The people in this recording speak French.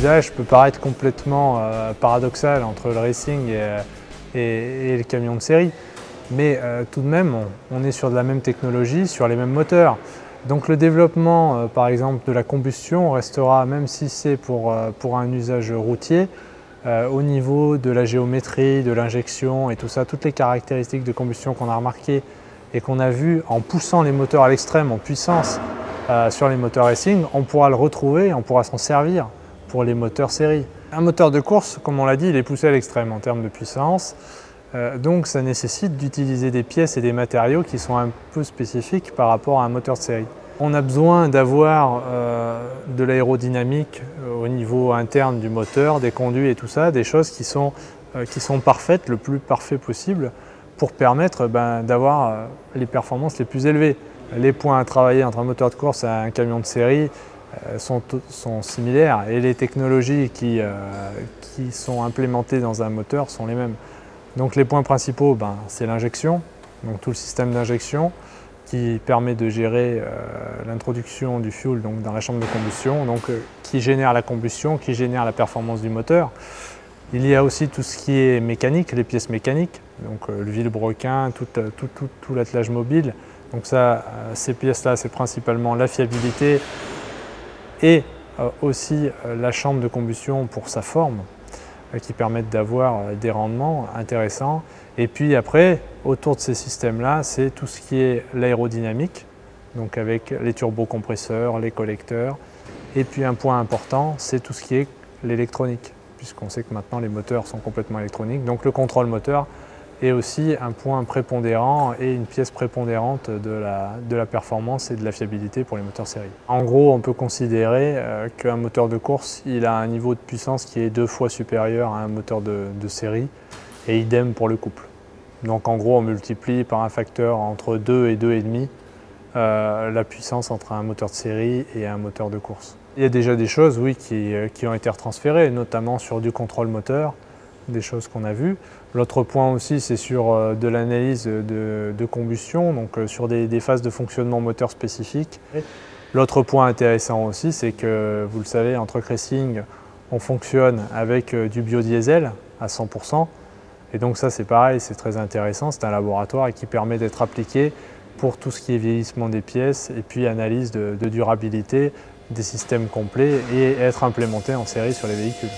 l'usage peut paraître complètement paradoxal entre le racing et le camion de série. Mais tout de même, on est sur de la même technologie, sur les mêmes moteurs. Donc le développement, par exemple, de la combustion restera, même si c'est pour un usage routier, au niveau de la géométrie, de l'injection et tout ça, toutes les caractéristiques de combustion qu'on a remarquées et qu'on a vu en poussant les moteurs à l'extrême en puissance sur les moteurs racing, on pourra le retrouver, on pourra s'en servir pour les moteurs série. Un moteur de course, comme on l'a dit, il est poussé à l'extrême en termes de puissance. Donc ça nécessite d'utiliser des pièces et des matériaux qui sont un peu spécifiques par rapport à un moteur de série. On a besoin d'avoir de l'aérodynamique au niveau interne du moteur, des conduits et tout ça, des choses qui sont parfaites, le plus parfait possible, pour permettre d'avoir les performances les plus élevées. Les points à travailler entre un moteur de course et un camion de série sont similaires et les technologies qui sont implémentées dans un moteur sont les mêmes. Donc les points principaux, c'est l'injection, donc tout le système d'injection qui permet de gérer l'introduction du fuel donc, dans la chambre de combustion, donc, qui génère la combustion, qui génère la performance du moteur. Il y a aussi tout ce qui est mécanique, les pièces mécaniques, donc le vilebrequin, tout l'attelage mobile. Donc ça, ces pièces-là, c'est principalement la fiabilité et aussi la chambre de combustion pour sa forme, qui permettent d'avoir des rendements intéressants. Et puis après, autour de ces systèmes-là, c'est tout ce qui est l'aérodynamique, donc avec les turbocompresseurs, les collecteurs. Et puis un point important, c'est tout ce qui est l'électronique, puisqu'on sait que maintenant les moteurs sont complètement électroniques. Donc le contrôle moteur est aussi un point prépondérant et une pièce prépondérante de la performance et de la fiabilité pour les moteurs série. En gros, on peut considérer qu'un moteur de course, il a un niveau de puissance qui est 2 fois supérieur à un moteur de série, et idem pour le couple. Donc en gros, on multiplie par un facteur entre 2 et 2,5 la puissance entre un moteur de série et un moteur de course. Il y a déjà des choses, oui, qui ont été retransférées, notamment sur du contrôle moteur, des choses qu'on a vues. L'autre point aussi, c'est sur de l'analyse de combustion, donc sur des phases de fonctionnement moteur spécifiques. L'autre point intéressant aussi, c'est que, vous le savez, en truck racing, on fonctionne avec du biodiesel à 100%. Et donc ça, c'est pareil, c'est très intéressant, c'est un laboratoire et qui permet d'être appliqué pour tout ce qui est vieillissement des pièces et puis analyse de durabilité des systèmes complets et être implémenté en série sur les véhicules.